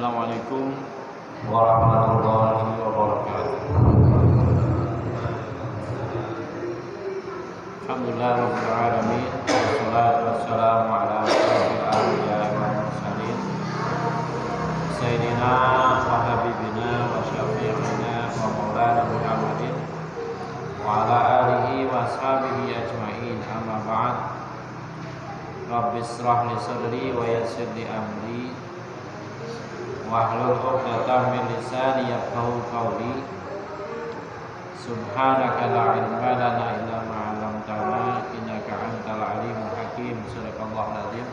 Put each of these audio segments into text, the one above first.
Assalamualaikum warahmatullahi wabarakatuh. Alhamdulillah rabbil alamin, wassalatu wassalamu ala asyrofil anbiya'i wal mursalin sayyidina wa habibina wa syafi'ina wa maulana Muhammadin wa ala alihi wa ashabihi ajma'in, amma ba'd. Rabbi israh li sadri wa yassir li amri wahlul 'uqdatam min lisani yafqahu qawli. Subhanaka la ilma lana illa ma 'allamtana innaka antal alimul hakim. Shadaqallahul azim.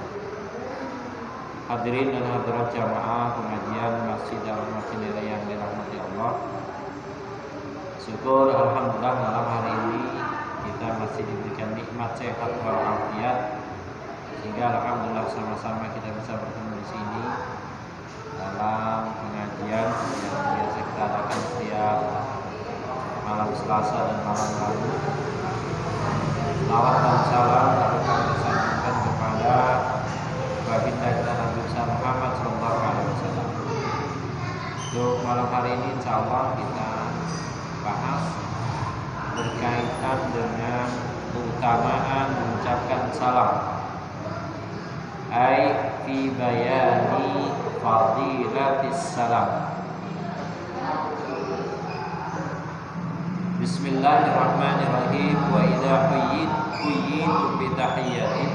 Hadirin dan hadirat jamaah pengajian Masjid Al-Madinah yang dirahmati Allah. Syukur alhamdulillah malam hari ini kita masih diberikan nikmat sehat walafiat, sehingga alhamdulillah sama-sama kita bisa bertemu di sini dalam pengajian yang biasa kita adakan setiap malam Selasa dan malam Rabu. Salawat dan salam kami sampaikan kepada baginda kita Nabi Muhammad sallallahu alaihi wasallam. Untuk malam hari ini insyaallah kita bahas berkaitan dengan keutamaan mengucapkan salam. Ai fi bayani fadilatis salam. Bismillahirrahmanirrahim. Wa idza huyyitu bi tahiyyatin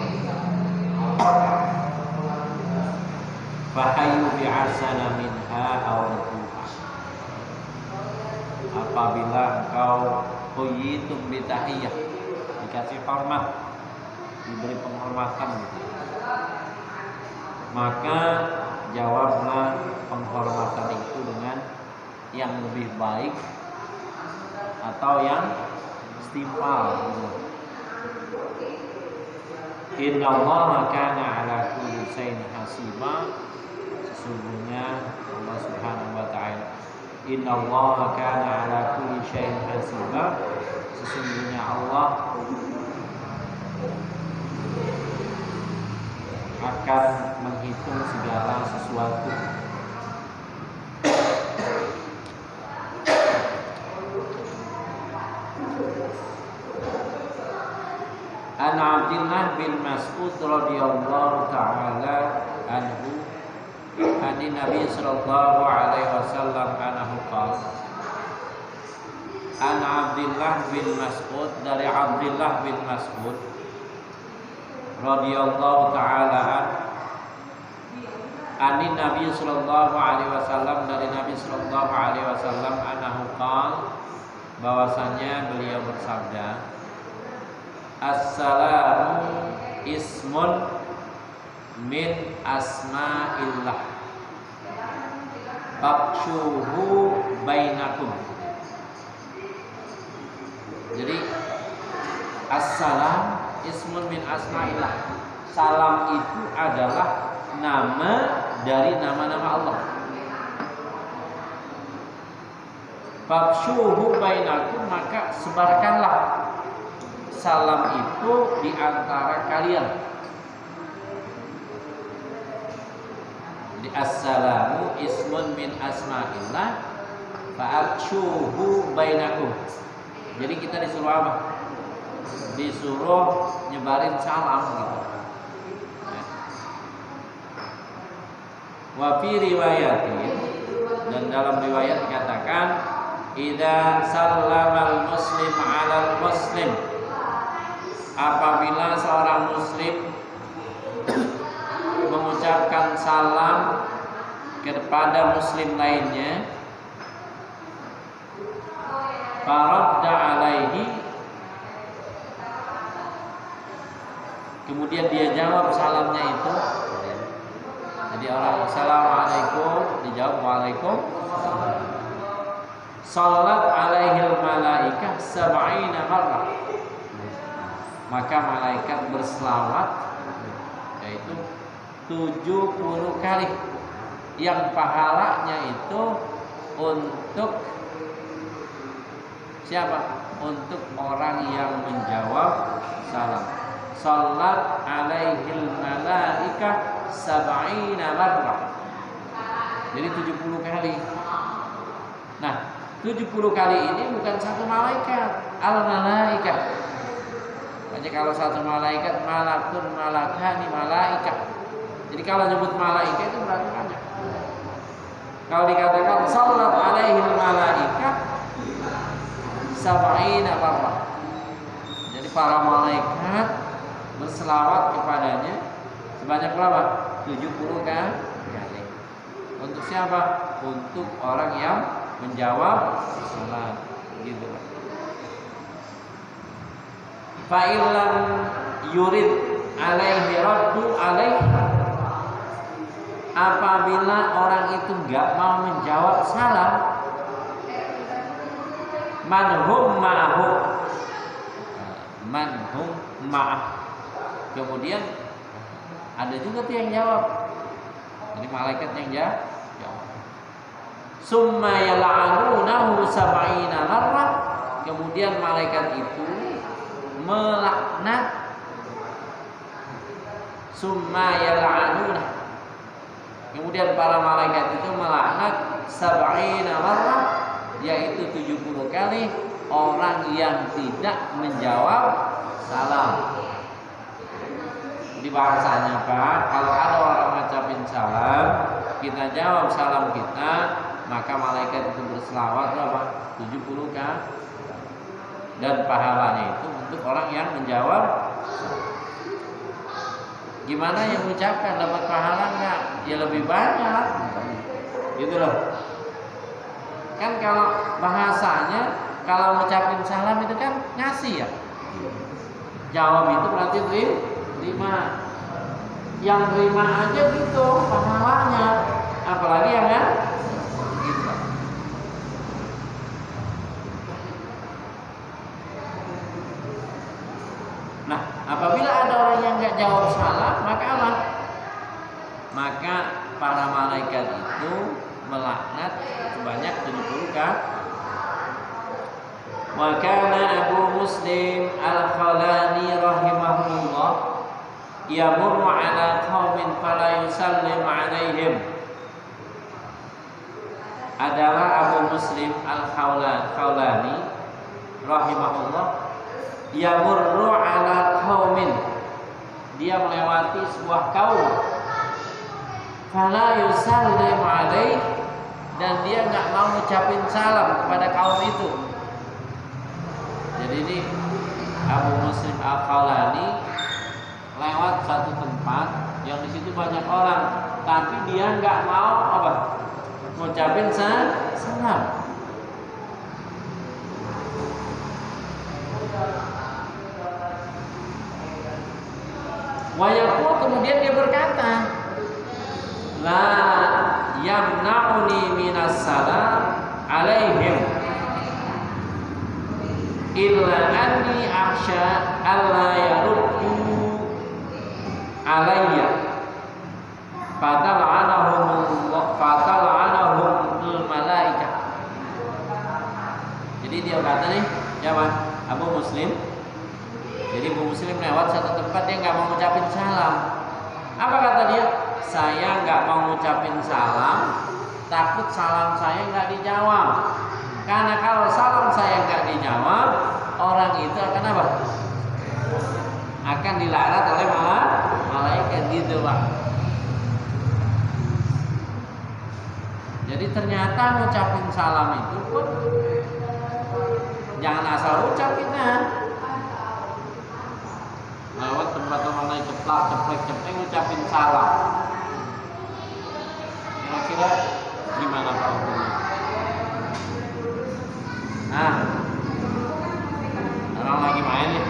fahayyu bi ahsana minha aw rudduha. Apabila engkau huyyitu bi tahiyyah, dikasih hormat, diberi penghormatan gitu, maka jawablah penghormatan itu dengan yang lebih baik atau yang setimpal. Innallaha kana ala kulli syai'in hasiba. Sesungguhnya Allah Subhanahu wa taala, innallaha kana ala kulli syai'in hasiba. Sesungguhnya Allah akan menghitung segala sesuatu. An Abdullah bin Mas'ud radhiyallahu ta'ala anhu ani Nabi sallallahu alaihi wasallam anhu qala. An Abdullah bin Mas'ud, dari Abdullah bin Mas'ud radhiyallahu ta'ala ani Nabi sallallahu alaihi wasallam, dari Nabi sallallahu alaihi wasallam anhu qala, bahwasanya beliau bersabda, Assalamu ismun min asma'illah faqshuhu bainakum. Jadi assalam ismun min asma'illah, salam itu adalah nama dari nama-nama Allah. Faqshuhu bainakum, maka sebarkanlah salam itu di antara kalian. Di assalamu ismun min asma'illah fa'akshuhu bainakum. Jadi kita disuruh apa? Disuruh nyebarin salam gitu. Wa fi riwayatin, dan dalam riwayat dikatakan, idza sallamal muslim 'alal muslim, apabila seorang muslim mengucapkan salam kepada muslim lainnya, faradda alaihi, kemudian dia jawab salamnya itu. Jadi orang assalamualaikum, dijawab waalaikum. Salat alaihil malaikah sab'ina marrah, maka malaikat berselawat, yaitu 70 kali, yang pahalanya itu untuk siapa? Untuk orang yang menjawab salam. Salat alaihil malaikah sab'ina marrah, Jadi 70 kali. Nah, 70 kali ini bukan satu malaikat, al-malaikat. Makanya kalau satu malaikat, malakun, malakani, malaikat. Jadi kalau nyebut malaikat itu berarti banyak. Kalau dikatakan sallat alaihi malaikat sab'ina marrah. Jadi para malaikat berselawat kepadanya sebanyak berapa? 70 kali. Untuk siapa? Untuk orang yang menjawab salat. Gitu. Fa illam yurid alaihi raddu alaihi. Apabila orang itu enggak mau menjawab salam, manhum ma'ahu, manhum ma'ah. Kemudian ada juga tuh yang jawab. Jadi malaikat yang jawab. Summa yal'anunahu sab'ina marrah. Kemudian malaikat itu melaknat. Summa yal'anunahu. Kemudian para malaikat itu melaknat sab'ina marrah, yaitu 70 kali orang yang tidak menjawab salam. Di bahasanya Pak, kalau ada orang ngucapin salam, kita jawab salam kita, maka malaikat itu berselawat berapa? 70 kali. Dan pahalanya itu untuk orang yang menjawab. Gimana yang mengucapkan dapat pahala enggak? Ya lebih banyak. Gitu loh. Kan kalau bahasanya kalau mengucapin salam itu kan ngasih ya. Jawab itu berarti terima. Yang terima aja gitu pahalanya. Apalagi yang kan gitu. Nah, apabila ada orang yang enggak jawab salam, maka apa? Maka para malaikat itu melaknat sebanyak 70 kali. Wa kana Abu Muslim Al-Khawlani rahimahullah yamurru ala qaumin fala yusallim alaihim. Adalah Abu Muslim Al-Khawlani rahimahullah yamurru ala qaumin. Dia melewati sebuah kaum, fala yusallim alaih, dan dia enggak mau ngucapin salam kepada kaum itu. Jadi ini Abu Muslim Al-Khawlani lewat satu tempat yang di situ banyak orang, tapi dia enggak mau apa? Ngucapin salam. Wayaqul, kemudian dia berkata, la yamna'uni minas salam alaihim illa anni akhsha alla yaruddu alayya fatal'anahumul malaikah. Jadi dia kata nih, siapa? Abu Muslim. Jadi Abu Muslim lewat satu tempat, dia nggak mau ngucapin salam. Apa kata dia? Saya nggak mau ngucapin salam, takut salam saya nggak dijawab. Karena kalau salam saya nggak dijawab, orang itu akan apa? Akan dilaknat oleh malaikat gitu Pak. Jadi ternyata ngucapin salam itu pun jangan asal ucap kita. Lewat tempat orang lain ceplek ngucapin salam. Kira-kira gimana Pak hukumnya? Nah, orang lagi main nih,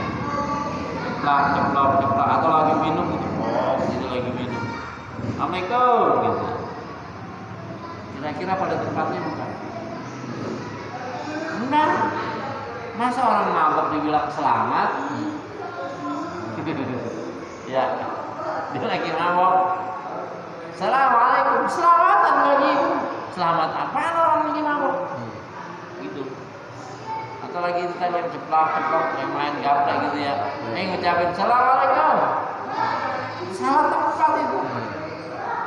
ceplok, atau lagi minum gitu, gitu lagi minum. Assalamualaikum gitu. Kira-kira pada tempatnya bukan? Enggak. Masa orang mabuk dibilang selamat? Ya, dia lagi mabuk. Assalamualaikum, selamatan lagi. Selamat apaan orang lagi mabuk? Gitu. Atau lagi kita yang ceplok, yang main gaplek gitu ya. Ngucapin assalamualaikum. Salah tempat itu.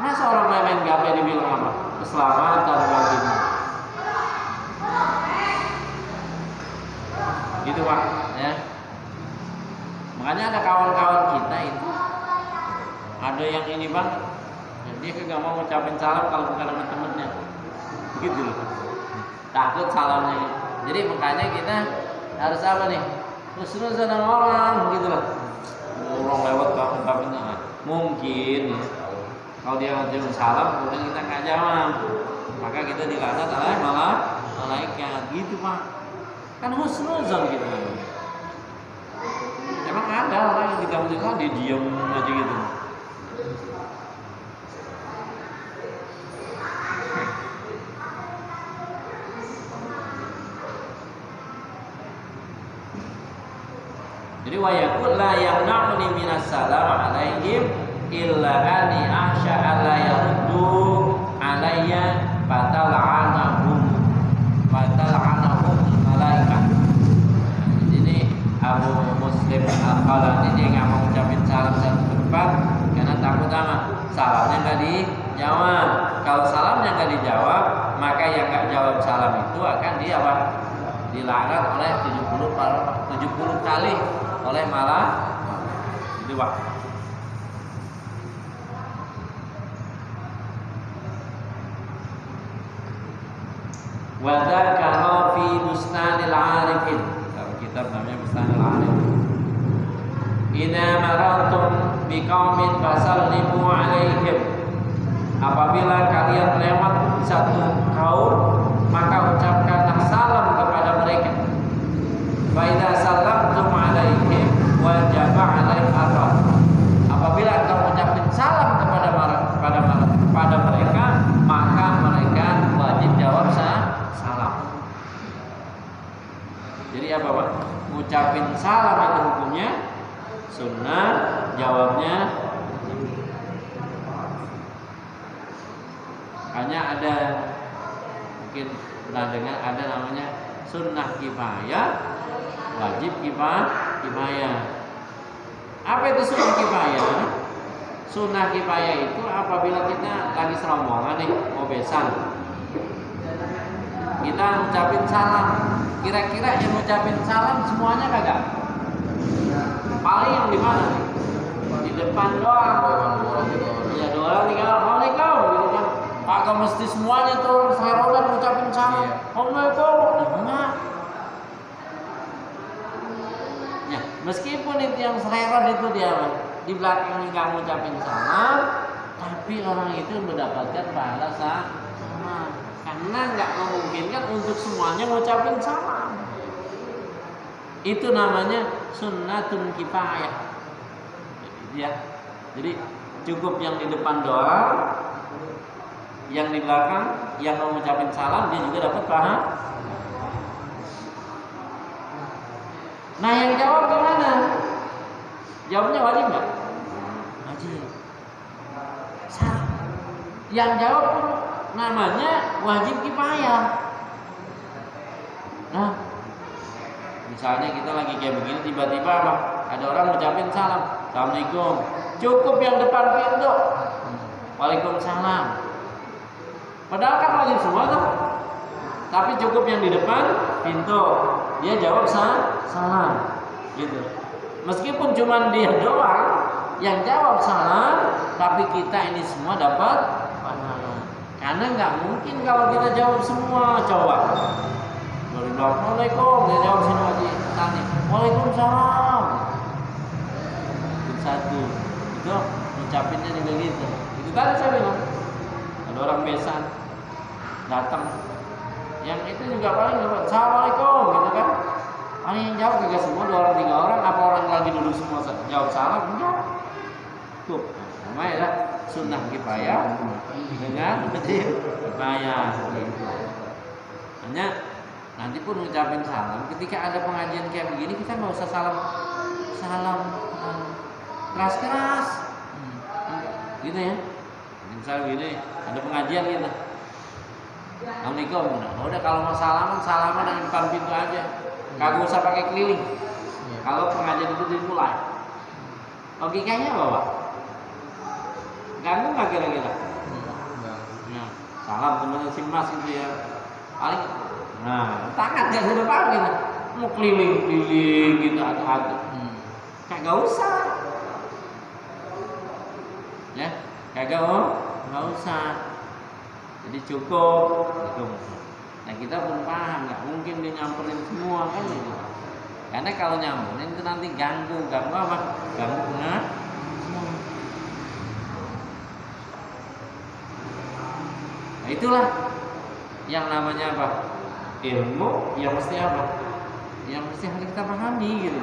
Masa orang main gaplek dibilang apa? keselamatan bagimu. Gitu Pak, ya. Makanya ada kawan-kawan kita itu ada yang ini banget, dia kagak mau ngucapin salam kalau bukan sama temennya, gitu loh. Takut salamnya. Jadi makanya kita harus apa nih? Husnuzan sama orang, gitu loh. Orang lewat kok ngucapinnya, mungkin ya. Kalau dia ngajarin salam, kemudian kita nggak jawab, maka kita dilaknat oleh malaikat, gitu Pak. Kan husnuzan gitu. Emang ada orang yang kita menjaga dia diam aja gitu. Jadi wa yaqul la yamna'uni minas salam alaihim illa ani ahsya alla yaruddu alayya fatal'anahum malaikat. Ini Abu Muslim Al-Khalani dia nggak mau ucapin salam satu tempat karena takut sama salamnya nggak dijawab. Kalau salamnya nggak dijawab, maka yang nggak jawab salam itu akan dilaknat oleh 70 kali oleh malaikat. Jadi Pak. Wa dzakara fi Bustanil Arifin. Dalam kitab namanya Bustanil Arifin. Idza maratum biqaumin fasallimu alaihim. Apabila kalian lewat satu kaum, maka ucapkanlah salam kepada mereka. Fa idza sallamtum alaihim wajaba alaihim ar-rad. Apabila engkau ucapin salam kepada mereka, maka mereka wajib jawab salam. Jadi apa Pak? Ngucapin salam itu hukumnya sunnah, jawabnya hanya ada, mungkin pernah dengar ada namanya sunnah kifayah, wajib kifayah. Apa itu sunnah kifayah? Sunnah kifayah itu apabila kita lagi serombongan nih mau besan, kita ngucapin salam. Kira-kira yang ngucapin salam semuanya kagak? Paling yang di mana nih? Di depan doang. Ya doang tinggal Assalamualaikum gitu kan. Kagak mesti semuanya tuh serombongan ngucapin salam. Assalamualaikum. Enggak. Ya, meskipun itu yang sereret itu dia di belakang nggak ngucapin salam, tapi orang itu mendapatkan pahala sama. Karena nggak memungkinkan untuk semuanya ngucapin salam. Itu namanya sunnatun kifayah. Ya. Jadi cukup yang di depan doang, yang di belakang yang mau ngucapin salam dia juga dapat pahala. Nah yang jawab gimana? Jawabnya wajib nggak? Wajib. Yang jawab pun namanya wajib kifayah. Nah, misalnya kita lagi kayak begini tiba-tiba ada orang ngucapin salam, Assalamualaikum. Cukup yang depan pintu, Waalaikumsalam. Padahal kan wajib semua tuh. Tapi cukup yang di depan pintu, dia jawab salam, gitu. Meskipun cuma dia doang yang jawab salam, tapi kita ini semua dapat pahala. Karena nggak mungkin kalau kita jawab semua, coba. Dari bilang Assalamualaikum, dia jawab sini lagi, tanya Waalaikumsalam. Satu, itu ucapinnya juga gitu. Itu tadi saya bilang, ada orang besan datang, yang itu juga paling jawab Assalamualaikum, gitu kan? Paling yang jawab juga semua 2 orang 3 orang, apa orang lagi duduk semua jawab salam? Enggak. Tuh, namanya ya sunnah kifayah dengan wajib kifayah. Hanya nanti pun ucapin salam. Ketika ada pengajian kayak begini kita nggak usah salam keras-keras, gitu ya. Misalnya gini, ada pengajian gitu. Assalamualaikum. Udah kalau mau salaman di depan pintu aja. Kagak usah pakai keliling. Kalau pengajian itu dimulai. Logikanya apa, Pak? Ganggu nggak kira-kira? Nah, salam teman si Mas itu ya paling tangan nggak sudah pakai mau keliling-keliling gitu aduk-aduk kagak usah ya nggak usah jadi cukup gitu. Nah kita pun paham nggak mungkin dia nyamperin semua kan gitu. Karena kalau nyamperin itu nanti ganggu apa ganggu semua. Nah itulah yang namanya apa? Ilmu yang mesti apa? Yang mesti harus kita pahami gitu.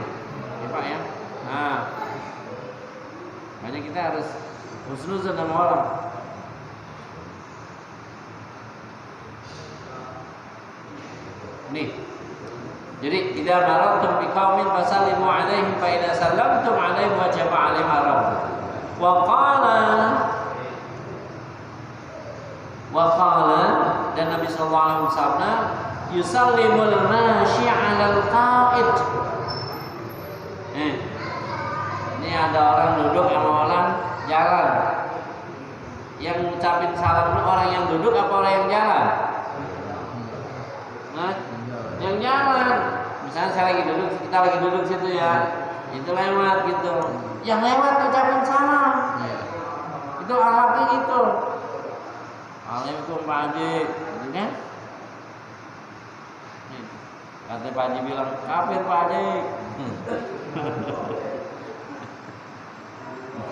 Ya Pak ya. Nah, makanya kita harus husnuzan sama orang. Nih. Jadi idza maratum biqaumin fasallimu alaihim fa idza sallamtum alaihim wajaba alaihim arab. Wa qala dan Nabi sallallahu alaihi wasallam yusallimul mashi 'alal qa'id. Ini ada orang duduk sama orang jalan. Yang ngucapin salam itu orang yang duduk apa orang yang jalan? Yang jalan. Misalnya saya lagi duduk, kita lagi duduk situ ya. Itu lewat gitu. Yang lewat ngucapin salam. Itu alatnya gitu. Waalaikumsalam Pak Haji, gitu kan? Kata Pak Haji bilang, kafir Pak Haji.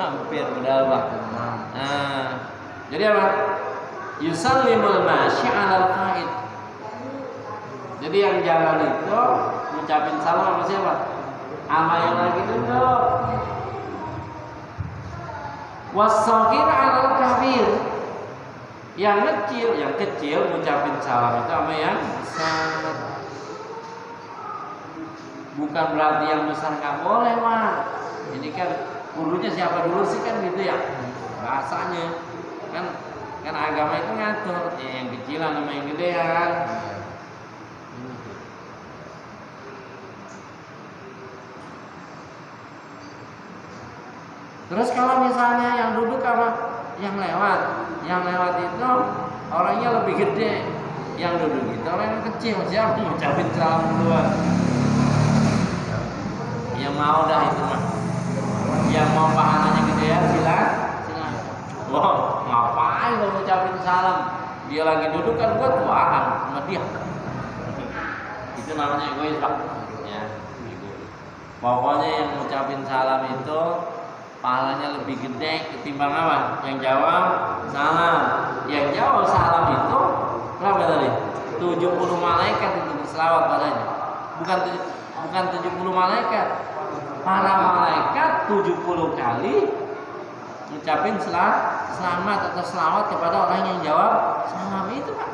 Hampir udah Pak. Nah, jadi apa? Yusallimul masyi 'alal qa'id. Jadi yang jalan itu ngucapin salam sama siapa? Sama yang lagi duduk. Was-shaghir 'alal kabir. Yang kecil ngucapin salam itu sama yang besar. Bukan berarti yang besar nggak boleh, Mak. Ini kan kudunya siapa dulu sih kan gitu ya. Bahasanya kan agama itu ngatur yang kecilan sama yang gedean. Terus kalau misalnya yang duduk apa yang lewat itu orangnya lebih gede, yang duduk itu orang yang kecil, siapa ngucapin salam duluan? Yang mau dah itu mah, yang mau pahalanya gede ya silakan. Wah ngapain lo ngucapin salam? Dia lagi duduk kan gua tuaan sama dia. Itu namanya egois Pak. Ya, pokoknya yang ngucapin salam itu pahalanya lebih gede ketimbang apa? Yang jawab salam. Yang jawab salam itu berapa tadi? 70 malaikat itu berselawat padanya. Bukan 70 malaikat. Para malaikat 70 kali ngucapin selamat atau selawat kepada orang yang jawab salam itu Pak.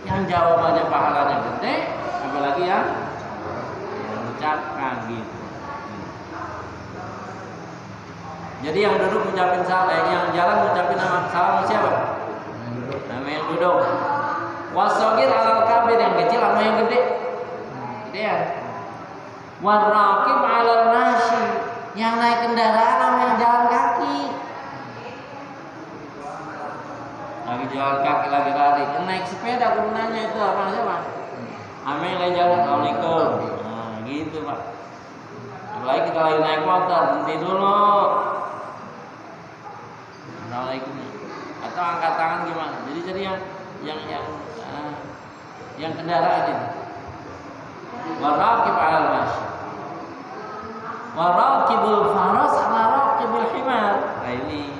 Yang jawab aja pahalanya gede, apalagi yang mengucapkan gitu. Jadi yang duduk ngucapin salam, yang jalan ngucapin nama salam siapa? Nama yang duduk. Was-shaghir 'alal kabir, yang kecil sama yang gede. Gedean. War-raqib 'alal mashi, yang naik kendaraan sama yang jalan kaki. Lagi jalan kaki lagi lari, yang naik sepeda gunanya itu apa siapa? Sama yang lagi jalan Assalamualaikum. Nah, gitu Pak. Apalagi kita lagi naik motor, berhenti dulu. Assalamualaikum. Atau angkat tangan gimana? Jadi yang kendaraan itu. Waraqib 'alal masyi. Waraqibul faras 'ala raqibul himar. Nah ini.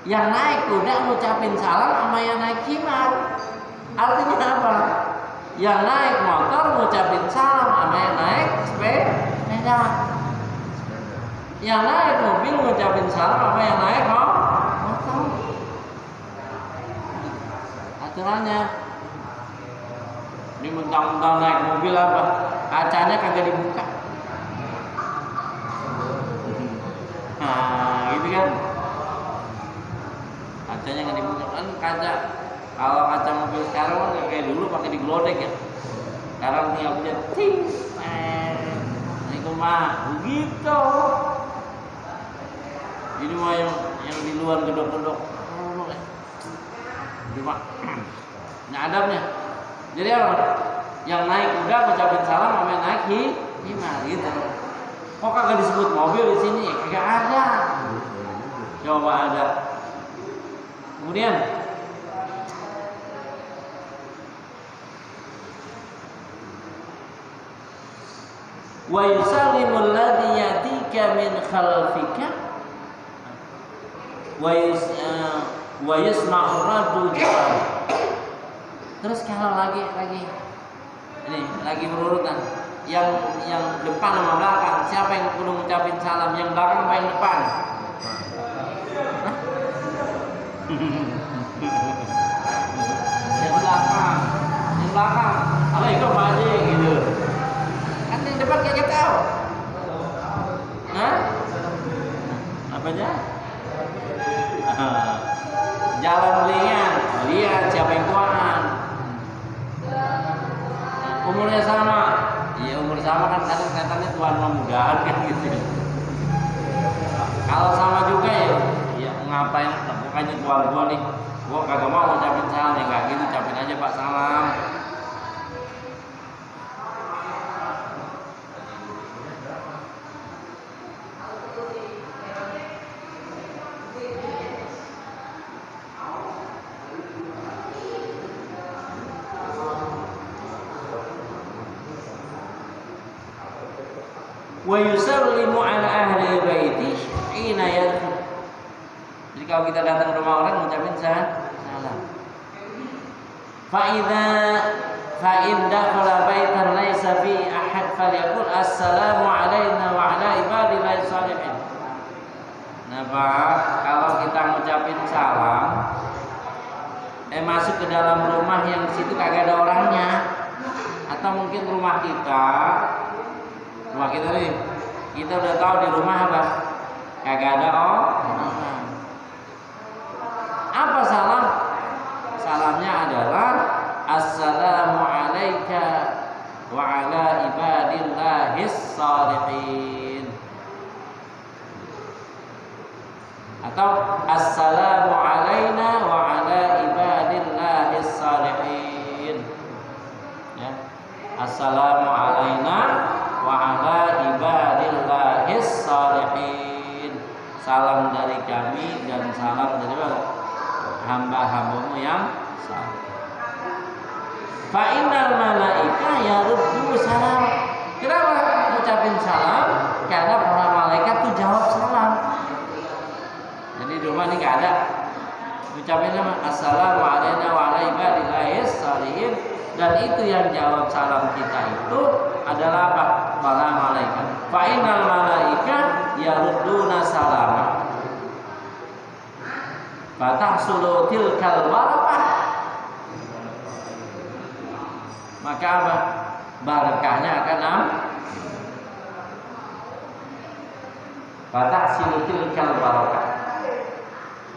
Yang naik kuda ngucapin salam sama yang naik himar. Artinya apa? Yang naik motor ngucapin salam sama yang naik sepeda. Yang naik mobil ngucapin salam sama yang naik motor. Aturannya. Ini mentang-mentang naik mobil apa? Kacanya kagak dibuka. Nah, gitu kan? Kacanya nggak dibuka kan kaca. Kalau kaca mobil sekarang kan kayak dulu pakai diglodek ya. Sekarang tinggal punya ting. Ini mah begitu. Ini mah yang di luar gedok-gedok cuma nggak adabnya. Jadi apa? Yang naik kuda ngucapin salam sama yang naik himar gitu. Kok kagak disebut mobil di sini? Kagak ada. Coba ada. Kemudian wa yusallimul ladzi yatika min khalfika wa yasma'u raddu jawab. Terus kalau lagi ini lagi berurutan yang depan sama belakang, siapa yang kudu ngucapin salam, yang belakang apa yang depan? Yang belakang. Assalamualaikum Pak Haji gitu. Kan yang depan kayak tahu. Hah? Apanya? Jalan belingan, lihat siapa yang tuaan. Umurnya sama, iya umur sama kan kadang kelihatannya tuan mudahan kan gitu. Kalau sama juga ya ngapain? Bukannya tuan gua nih, gua kagak mau ucapin salam ya nggak gitu, ucapin aja Pak salam. Wa yusallimu ala ahli baiti hina yadkhul. Jadi kalau kita datang ke rumah orang ngucapin salam. Fa in dakhala baitan laisa fi ahad falyaqul assalamu alaina wa ala ibadillahi shalihin. Nah, Pak, kalau kita ngucapin salam masuk ke dalam rumah yang situ kagak ada orangnya, atau mungkin rumah kita nih, kita udah tahu di rumah apa? Kagak ada orang. Apa salam? Salamnya adalah assalamu alayka wa ala ibadillahis shalihin. Atau assalamu alayna wa ala ibadillahis shalihin. Ya. Assalamu alayna wa ala ibadillahis shalihin. Salam dari kami dan salam dari hamba-hambamu yang saleh. Fa innal malaika yaruddu salam. Kenapa ngucapin salam? Karena para malaikat tuh jawab salam. Jadi di rumah ini nggak ada ngucapin nama assalamu alayna wa ala ibadillahis shalihin. Dan itu yang jawab salam kita itu adalah apa? Para malaikat. Fa innal malaika yarudduna salama. Fa tahsulu tilkal barakah. Maka apa? Barakahnya akan Fa tahsulu tilkal barakah.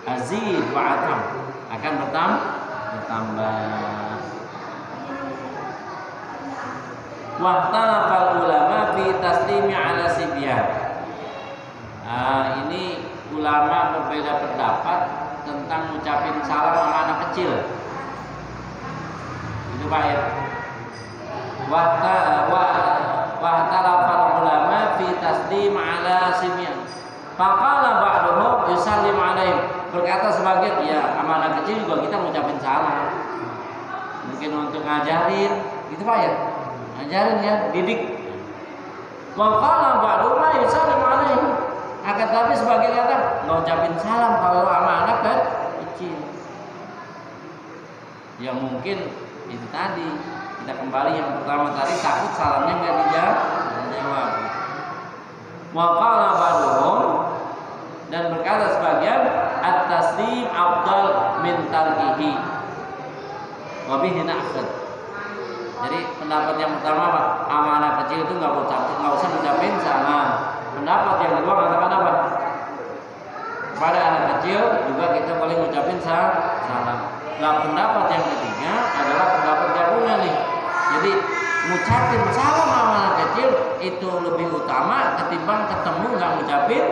Azid wa atam akan bertambah. Wahtalafal ulama fi taslimi ala sibyan. Ini ulama berbeda pendapat tentang ngucapin salam sama anak kecil. Itu Pak ya. Wahtalafal ulama fi taslim ala sibyan. Faqala ba'duhum yusallim alaihim. Berkata sebagian, ya sama anak kecil juga kita ngucapin salam. Mungkin untuk ngajarin, gitu Pak ya. Ajarin ya, didik. Wa qala ba'du ma yusallimu alaihi. Akan tapi sebagian kata enggak ucapin salam kalau sama anak kecil. Ya mungkin itu tadi kita kembali yang pertama tadi, takut salamnya enggak dijawab. Wa qala ba'duhum, dan berkata sebagian at-taslim afdal min tarkihi. Wa bihi na'khud. Jadi pendapat yang pertama apa? Sama anak kecil itu nggak usah ngucapin salam. Pendapat yang kedua mengatakan apa? Pada anak kecil juga kita boleh ngucapin salam. Nah, pendapat yang ketiga adalah pendapat gabungan nih. Jadi ngucapin salam sama anak kecil itu lebih utama ketimbang ketemu nggak ngucapin.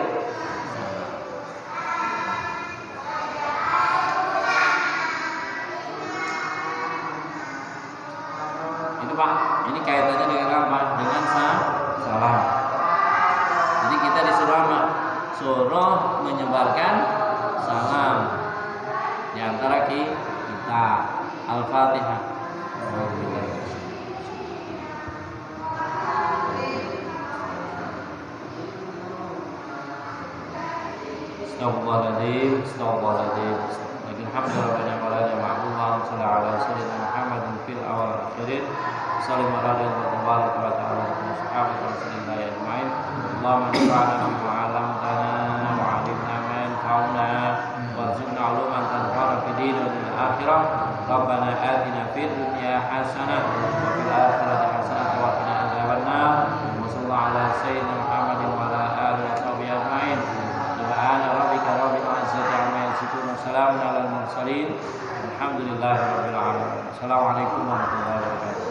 suruh menyebarkan salam di antara kita. Al-Fatihah. Astagfirullahaladzim, astagfirullahaladzim. Lagi alhamdulillah wa la ma'budullah sallallahu ala sayyidina Muhammadin fil awal akhirin. Salam warahmatullahi wabarakatuh. Sahabat Rasulullah ajmain. Allahumma anfa'na bima 'allamtana wa 'allimna ma yanfa'una warzuqna 'uluman tanfa'una fid din wal akhirah. Rabbana atina fid dunya hasanah wa fil akhirati hasanah wa qina adzabannar. Wa sallallahu ala sayyidina Muhammadin wa ala alihi wa sahbihi ajmain. Subhana rabbika rabbil izzati amma yasifun wa salamun alal mursalin. Alhamdulillahi rabbil alamin. Assalamualaikum warahmatullahi wabarakatuh.